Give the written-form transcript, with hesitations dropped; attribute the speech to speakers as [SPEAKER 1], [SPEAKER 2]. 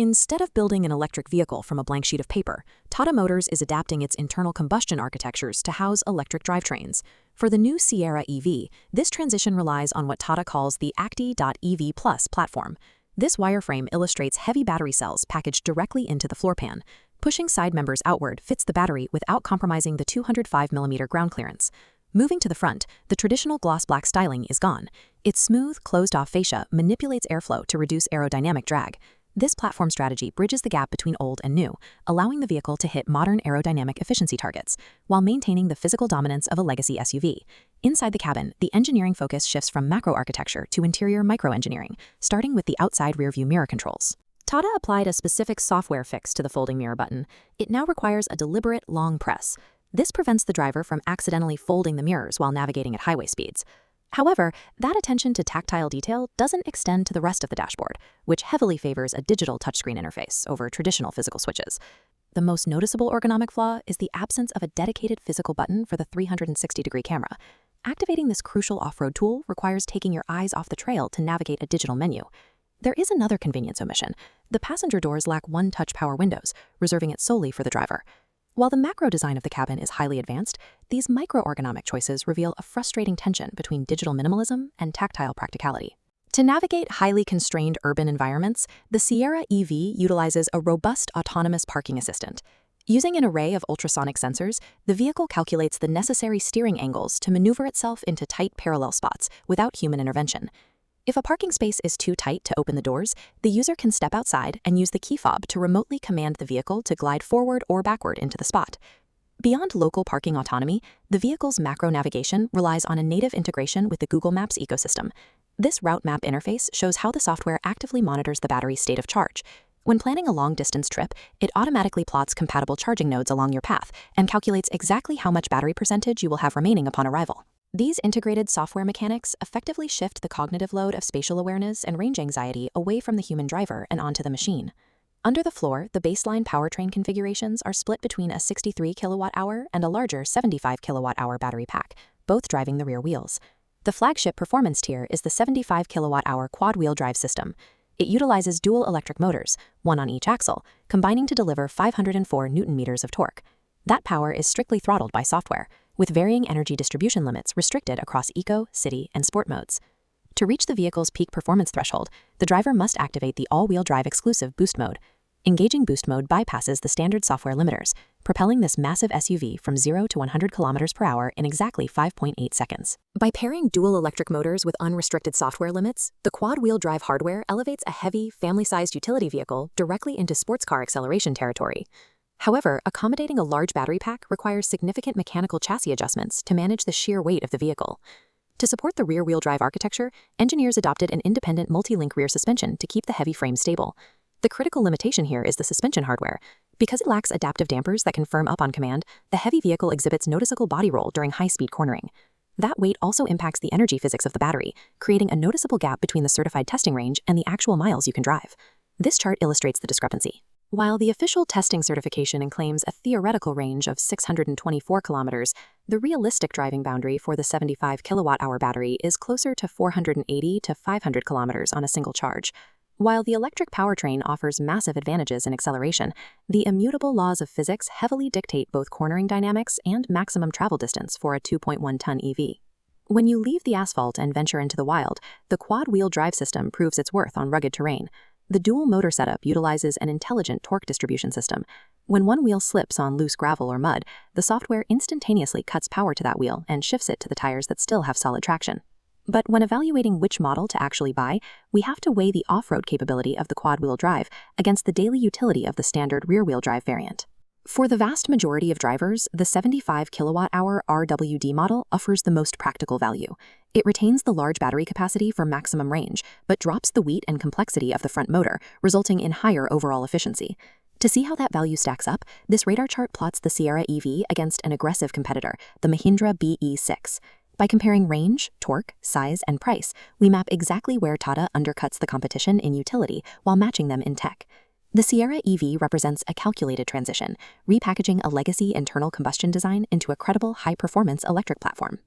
[SPEAKER 1] Instead of building an electric vehicle from a blank sheet of paper, Tata Motors is adapting its internal combustion architectures to house electric drivetrains. For the new Sierra EV, this transition relies on what Tata calls the Acti.ev Plus platform. This wireframe illustrates heavy battery cells packaged directly into the floor pan. Pushing side members outward fits the battery without compromising the 205mm ground clearance. Moving to the front, the traditional gloss black styling is gone. Its smooth, closed-off fascia manipulates airflow to reduce aerodynamic drag. This platform strategy bridges the gap between old and new, allowing the vehicle to hit modern aerodynamic efficiency targets, while maintaining the physical dominance of a legacy SUV. Inside the cabin, the engineering focus shifts from macro architecture to interior microengineering, starting with the outside rearview mirror controls. Tata applied a specific software fix to the folding mirror button. It now requires a deliberate, long press. This prevents the driver from accidentally folding the mirrors while navigating at highway speeds. However, that attention to tactile detail doesn't extend to the rest of the dashboard, which heavily favors a digital touchscreen interface over traditional physical switches. The most noticeable ergonomic flaw is the absence of a dedicated physical button for the 360-degree camera. Activating this crucial off-road tool requires taking your eyes off the trail to navigate a digital menu. There is another convenience omission. The passenger doors lack one-touch power windows, reserving it solely for the driver. While the macro design of the cabin is highly advanced, these micro-ergonomic choices reveal a frustrating tension between digital minimalism and tactile practicality. To navigate highly constrained urban environments, the Sierra EV utilizes a robust autonomous parking assistant. Using an array of ultrasonic sensors, the vehicle calculates the necessary steering angles to maneuver itself into tight parallel spots without human intervention. If a parking space is too tight to open the doors, the user can step outside and use the key fob to remotely command the vehicle to glide forward or backward into the spot. Beyond local parking autonomy, the vehicle's macro navigation relies on a native integration with the Google Maps ecosystem. This route map interface shows how the software actively monitors the battery's state of charge. When planning a long-distance trip, it automatically plots compatible charging nodes along your path and calculates exactly how much battery percentage you will have remaining upon arrival. These integrated software mechanics effectively shift the cognitive load of spatial awareness and range anxiety away from the human driver and onto the machine. Under the floor, the baseline powertrain configurations are split between a 63 kWh and a larger 75 kWh battery pack, both driving the rear wheels. The flagship performance tier is the 75 kWh quad-wheel drive system. It utilizes dual electric motors, one on each axle, combining to deliver 504 Nm of torque. That power is strictly throttled by software, with varying energy distribution limits restricted across eco, city, and sport modes. To reach the vehicle's peak performance threshold, the driver must activate the all-wheel drive exclusive boost mode. Engaging boost mode bypasses the standard software limiters, propelling this massive SUV from 0 to 100 km/h in exactly 5.8 seconds. By pairing dual electric motors with unrestricted software limits, the quad-wheel drive hardware elevates a heavy, family-sized utility vehicle directly into sports car acceleration territory. However, accommodating a large battery pack requires significant mechanical chassis adjustments to manage the sheer weight of the vehicle. To support the rear-wheel drive architecture, engineers adopted an independent multi-link rear suspension to keep the heavy frame stable. The critical limitation here is the suspension hardware. Because it lacks adaptive dampers that can firm up on command, the heavy vehicle exhibits noticeable body roll during high-speed cornering. That weight also impacts the energy physics of the battery, creating a noticeable gap between the certified testing range and the actual miles you can drive. This chart illustrates the discrepancy. While the official testing certification claims a theoretical range of 624 kilometers, the realistic driving boundary for the 75 kWh battery is closer to 480 to 500 kilometers on a single charge. While the electric powertrain offers massive advantages in acceleration, the immutable laws of physics heavily dictate both cornering dynamics and maximum travel distance for a 2.1-ton EV. When you leave the asphalt and venture into the wild, the quad-wheel drive system proves its worth on rugged terrain. The dual motor setup utilizes an intelligent torque distribution system. When one wheel slips on loose gravel or mud, the software instantaneously cuts power to that wheel and shifts it to the tires that still have solid traction. But when evaluating which model to actually buy, we have to weigh the off-road capability of the quad-wheel drive against the daily utility of the standard rear-wheel drive variant. For the vast majority of drivers, the 75 kWh RWD model offers the most practical value. It retains the large battery capacity for maximum range, but drops the weight and complexity of the front motor, resulting in higher overall efficiency. To see how that value stacks up, this radar chart plots the Sierra EV against an aggressive competitor, the Mahindra BE 6. By comparing range, torque, size, and price, we map exactly where Tata undercuts the competition in utility while matching them in tech. The Sierra EV represents a calculated transition, repackaging a legacy internal combustion design into a credible high-performance electric platform.